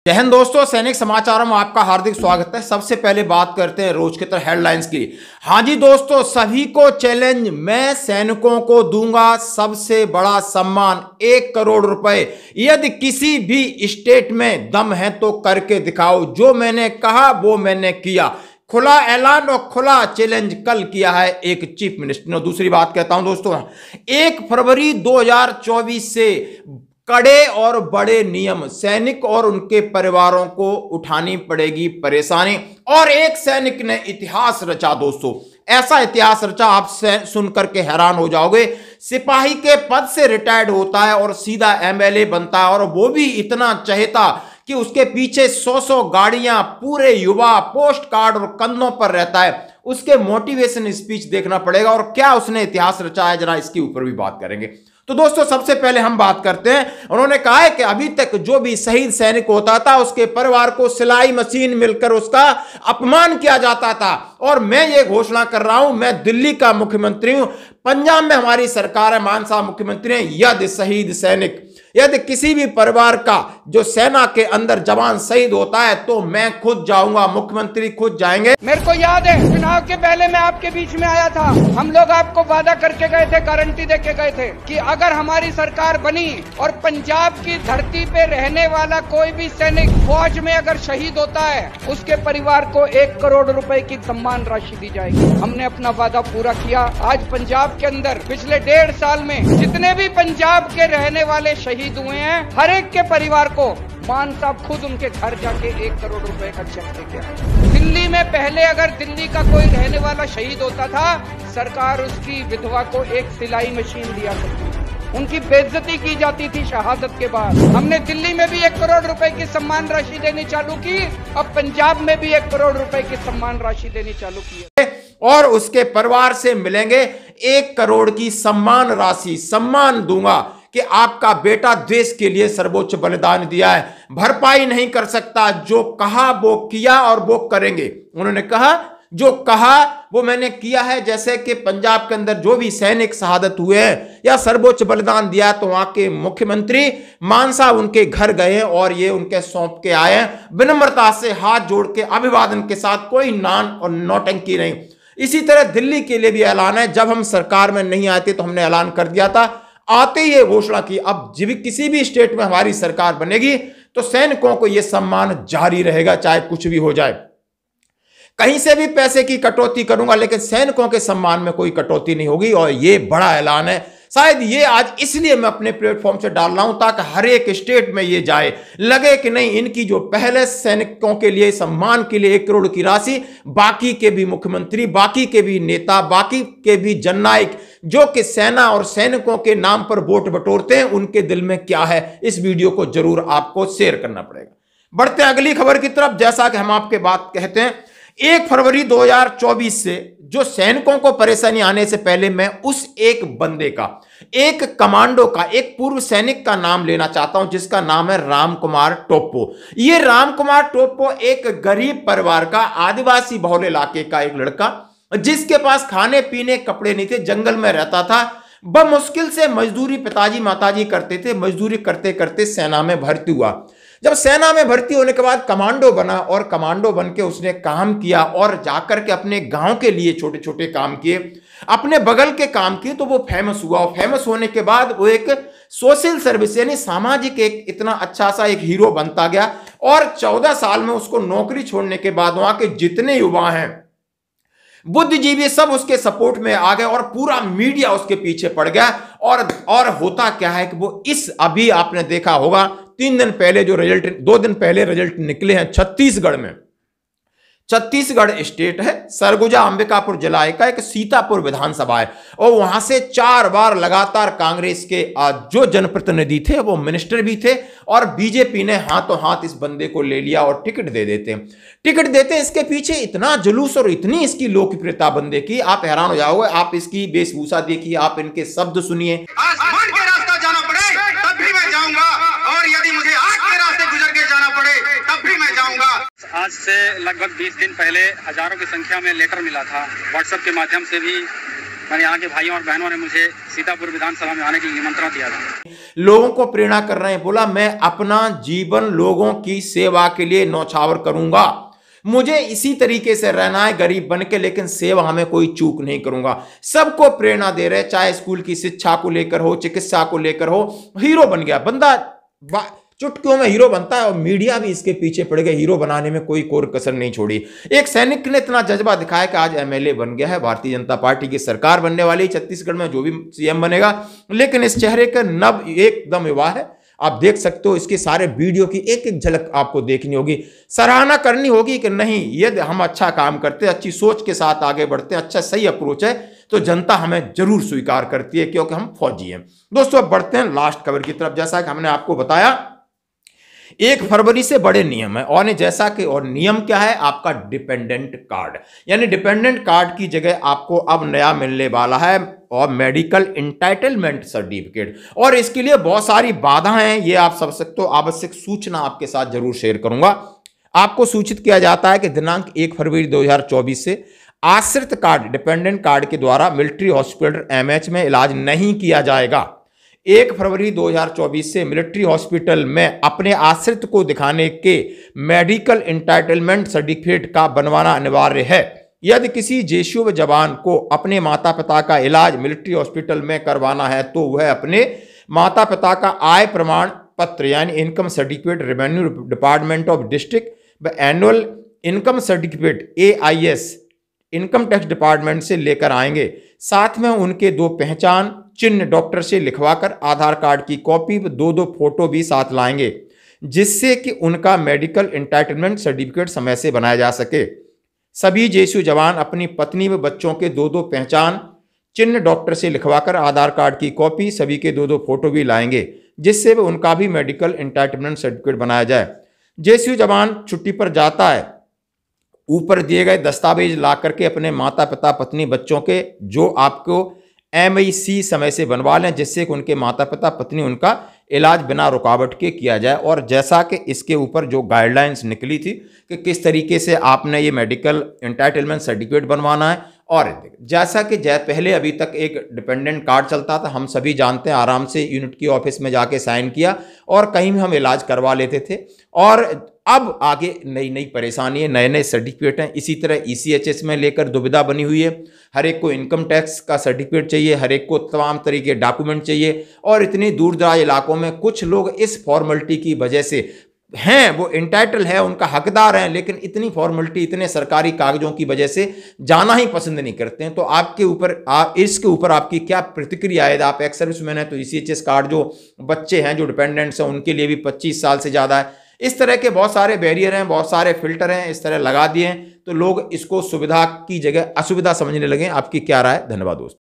जय हिंद दोस्तों, सैनिक समाचारों में आपका हार्दिक स्वागत है। सबसे पहले बात करते हैं रोज की तरह हेडलाइंस की। हाँ जी दोस्तों, सभी को चैलेंज, मैं सैनिकों को दूंगा सबसे बड़ा सम्मान 1 करोड़ रुपए। यदि किसी भी स्टेट में दम है तो करके दिखाओ, जो मैंने कहा वो मैंने किया। खुला ऐलान और खुला चैलेंज कल किया है एक चीफ मिनिस्टर ने। दूसरी बात कहता हूं दोस्तों, 1 फरवरी 2024 से कड़े और बड़े नियम, सैनिक और उनके परिवारों को उठानी पड़ेगी परेशानी। और एक सैनिक ने इतिहास रचा दोस्तों, ऐसा इतिहास रचा आप सुनकर के हैरान हो जाओगे। सिपाही के पद से रिटायर्ड होता है और सीधा एमएलए बनता है, और वो भी इतना चहेता कि उसके पीछे 100 गाड़ियां, पूरे युवा, पोस्ट कार्ड और कंधों पर रहता है। उसके मोटिवेशन स्पीच देखना पड़ेगा और क्या उसने इतिहास रचा है, जरा इसके ऊपर भी बात करेंगे। तो दोस्तों सबसे पहले हम बात करते हैं, उन्होंने कहा है कि अभी तक जो भी शहीद सैनिक होता था उसके परिवार को सिलाई मशीन मिलकर उसका अपमान किया जाता था। और मैं ये घोषणा कर रहा हूं, मैं दिल्ली का मुख्यमंत्री हूं, पंजाब में हमारी सरकार है, मान साहब मुख्यमंत्री हैं। यदि शहीद सैनिक, यदि किसी भी परिवार का जो सेना के अंदर जवान शहीद होता है तो मैं खुद जाऊंगा, मुख्यमंत्री खुद जाएंगे। मेरे को याद है चुनाव के पहले मैं आपके बीच में आया था, हम लोग आपको वादा करके गए थे, गारंटी दे के गए थे कि अगर हमारी सरकार बनी और पंजाब की धरती पे रहने वाला कोई भी सैनिक फौज में अगर शहीद होता है उसके परिवार को 1 करोड़ रुपए की सम्मान राशि दी जाएगी। हमने अपना वादा पूरा किया। आज पंजाब के अंदर पिछले 1.5 साल में जितने भी पंजाब के रहने वाले शहीद हुए हैं, हर एक के परिवार को मान साहब खुद उनके घर जाके 1 करोड़ रुपए का चेक दे गया। दिल्ली में पहले अगर दिल्ली का कोई रहने वाला शहीद होता था, सरकार उसकी विधवा को एक सिलाई मशीन दिया करती थी, उनकी बेइज्जती की जाती थी शहादत के बाद। हमने दिल्ली में भी 1 करोड़ रुपए की सम्मान राशि देनी चालू की, अब पंजाब में भी 1 करोड़ रुपए की सम्मान राशि देनी चालू की है। और उसके परिवार से मिलेंगे 1 करोड़ की सम्मान राशि। सम्मान दूंगा कि आपका बेटा देश के लिए सर्वोच्च बलिदान दिया है, भरपाई नहीं कर सकता, जो कहा वो किया और वो करेंगे। उन्होंने कहा जो कहा वो मैंने किया है। जैसे कि पंजाब के अंदर जो भी सैनिक शहादत हुए हैं या सर्वोच्च बलिदान दिया, तो वहां के मुख्यमंत्री मान साहब उनके घर गए हैं और ये उनके सौंप के आए हैं, विनम्रता से हाथ जोड़ के अभिवादन के साथ, कोई नान और नौटंकी नहीं। इसी तरह दिल्ली के लिए भी ऐलान है, जब हम सरकार में नहीं आते तो हमने ऐलान कर दिया था, आते ही ये घोषणा की, अब किसी भी स्टेट में हमारी सरकार बनेगी तो सैनिकों को यह सम्मान जारी रहेगा, चाहे कुछ भी हो जाए। कहीं से भी पैसे की कटौती करूंगा लेकिन सैनिकों के सम्मान में कोई कटौती नहीं होगी। और यह बड़ा ऐलान है। शायद ये आज इसलिए मैं अपने प्लेटफॉर्म से डाल रहा हूं ताकि हर एक स्टेट में ये जाए, लगे कि नहीं, इनकी जो पहले सैनिकों के लिए सम्मान के लिए 1 करोड़ की राशि, बाकी के भी मुख्यमंत्री, बाकी के भी नेता, बाकी के भी जननायक जो कि सेना और सैनिकों के नाम पर वोट बटोरते हैं, उनके दिल में क्या है, इस वीडियो को जरूर आपको शेयर करना पड़ेगा। बढ़ते हैं अगली खबर की तरफ। जैसा कि हम आपके बात कहते हैं, 1 फरवरी 2024 से जो सैनिकों को परेशानी आने से पहले मैं उस एक बंदे का, एक कमांडो का, एक पूर्व सैनिक का नाम लेना चाहता हूं, जिसका नाम है राम कुमार टोप्पो। ये राम कुमार टोप्पो एक गरीब परिवार का, आदिवासी बहुल इलाके का एक लड़का, जिसके पास खाने पीने कपड़े नहीं थे, जंगल में रहता था, बमुश्किल से मजदूरी पिताजी माताजी करते थे, मजदूरी करते करते सेना में भर्ती हुआ। जब सेना में भर्ती होने के बाद कमांडो बना और कमांडो बन के उसने काम किया और जाकर के अपने गांव के लिए छोटे छोटे काम किए, अपने बगल के काम किए, तो वो फेमस हुआ। और फेमस होने के बाद वो एक सोशल सर्विस यानी सामाजिक एक इतना अच्छा सा एक हीरो बनता गया। और 14 साल में उसको नौकरी छोड़ने के बाद वहां के जितने युवा हैं, बुद्धिजीवी, सब उसके सपोर्ट में आ गए और पूरा मीडिया उसके पीछे पड़ गया। और होता क्या है कि वो इस, अभी आपने देखा होगा 3 दिन पहले जो रिजल्ट, 2 दिन पहले रिजल्ट निकले हैं छत्तीसगढ़ में, छत्तीसगढ़ स्टेट है, सरगुजा अंबिकापुर जिला का एक सीतापुर विधानसभा है, और वहां से 4 बार लगातार कांग्रेस के जो जनप्रतिनिधि थे वो मिनिस्टर भी थे, और बीजेपी ने हाथों हाथ इस बंदे को ले लिया और टिकट दे देते हैं। टिकट देते इसके पीछे इतना जुलूस और इतनी इसकी लोकप्रियता बंदे की, आप हैरान हो जाओगे। आप इसकी वेशभूषा देखिए, आप इनके शब्द सुनिए। आसमान के रास्ता जाना पड़े तब भी मैं जाऊंगा, और यदि मुझे आग के रास्ते गुजर के जाना पड़े तब भी मैं जाऊंगा। आज से लगभग 20 दिन पहले हजारों की संख्या में लेटर मिला था, व्हाट्सएप के माध्यम से भी मैंने यहाँ के भाइयों और बहनों ने मुझे सीतापुर विधानसभा में आने की निमंत्रण दिया था। लोगों को प्रेरणा कर रहे हैं, बोला मैं अपना जीवन लोगों की सेवा के लिए न्यौछावर करूंगा, मुझे इसी तरीके से रहना है गरीब बन के, लेकिन सेवा में कोई चूक नहीं करूंगा। सबको प्रेरणा दे रहे, चाहे स्कूल की शिक्षा को लेकर हो, चिकित्सा को लेकर हो। हीरो बन गया बंदा, चुटकियों में हीरो बनता है और मीडिया भी इसके पीछे पड़ गया, हीरो बनाने में कोई कोर कसर नहीं छोड़ी। एक सैनिक ने इतना जज्बा दिखाया कि आज एमएलए बन गया है, भारतीय जनता पार्टी की सरकार बनने वाली छत्तीसगढ़ में, जो भी सीएम बनेगा, लेकिन इस चेहरे का नब एकदम युवा है। आप देख सकते हो, इसके सारे वीडियो की एक एक झलक आपको देखनी होगी, सराहना करनी होगी कि नहीं, यदि हम अच्छा काम करते, अच्छी सोच के साथ आगे बढ़ते, अच्छा सही अप्रोच है, तो जनता हमें जरूर स्वीकार करती है, क्योंकि हम फौजी हैं। दोस्तों अब बढ़ते हैं लास्ट खबर की तरफ। जैसा कि हमने आपको बताया 1 फरवरी से बड़े नियम है, और जैसा कि और नियम क्या है, आपका डिपेंडेंट कार्ड, यानी डिपेंडेंट कार्ड की जगह आपको अब नया मिलने वाला है और मेडिकल एंटाइटलमेंट सर्टिफिकेट। और इसके लिए बहुत सारी बाधाएं हैं, ये आप समझ सकते हो। आवश्यक सूचना आपके साथ जरूर शेयर करूंगा। आपको सूचित किया जाता है कि दिनांक 1 फरवरी 2024 से आश्रित कार्ड, डिपेंडेंट कार्ड के द्वारा मिलिट्री हॉस्पिटल एमएच में इलाज नहीं किया जाएगा। 1 फरवरी 2024 से मिलिट्री हॉस्पिटल में अपने आश्रित को दिखाने के मेडिकल एंटाइटलमेंट सर्टिफिकेट का बनवाना अनिवार्य है। यदि किसी जेशुव जवान को अपने माता पिता का इलाज मिलिट्री हॉस्पिटल में करवाना है तो वह अपने माता पिता का आय प्रमाण पत्र यानी income certificate revenue department of district व annual income certificate AIS income tax department से लेकर आएंगे। साथ में उनके 2 पहचान चिन्ह डॉक्टर से लिखवाकर आधार कार्ड की कॉपी व 2 फोटो भी साथ लाएंगे, जिससे कि उनका मेडिकल एंटाइटलमेंट सर्टिफिकेट समय से बनाया जा सके। सभी जेशु जवान अपनी पत्नी व बच्चों के 2 पहचान चिन्ह डॉक्टर से लिखवाकर आधार कार्ड की कॉपी, सभी के 2 फोटो भी लाएंगे, जिससे वह उनका भी मेडिकल एंटाइटलमेंट सर्टिफिकेट बनाया जाए। जेशु जवान छुट्टी पर जाता है, ऊपर दिए गए दस्तावेज ला करके अपने माता पिता पत्नी बच्चों के जो आपको MIC समय से बनवा लें, जिससे कि उनके माता पिता पत्नी उनका इलाज बिना रुकावट के किया जाए। और जैसा कि इसके ऊपर जो गाइडलाइंस निकली थी कि किस तरीके से आपने ये मेडिकल एंटाइटलमेंट सर्टिफिकेट बनवाना है, और जैसा कि पहले अभी तक एक डिपेंडेंट कार्ड चलता था, हम सभी जानते हैं, आराम से यूनिट की ऑफिस में जाके साइन किया और कहीं भी हम इलाज करवा लेते थे। और अब आगे नई नई परेशानी है, नए नए सर्टिफिकेट हैं। इसी तरह ECHS में लेकर दुविधा बनी हुई है, हर एक को इनकम टैक्स का सर्टिफिकेट चाहिए, हर एक को तमाम तरीके डॉक्यूमेंट चाहिए। और इतनी दूर दराज इलाकों में कुछ लोग इस फॉर्मेलिटी की वजह से हैं, वो एंटाइटल है, उनका हकदार है, लेकिन इतनी फॉर्मेलिटी, इतने सरकारी कागजों की वजह से जाना ही पसंद नहीं करते हैं। तो आपके ऊपर इसके ऊपर आपकी क्या प्रतिक्रिया है? आप एक्स सर्विसमैन है तो ECHS कार्ड जो बच्चे हैं, जो डिपेंडेंट्स हैं, उनके लिए भी 25 साल से ज़्यादा है। इस तरह के बहुत सारे बैरियर हैं, बहुत सारे फिल्टर हैं, इस तरह लगा दिए हैं, तो लोग इसको सुविधा की जगह असुविधा समझने लगे। आपकी क्या राय? धन्यवाद दोस्तों।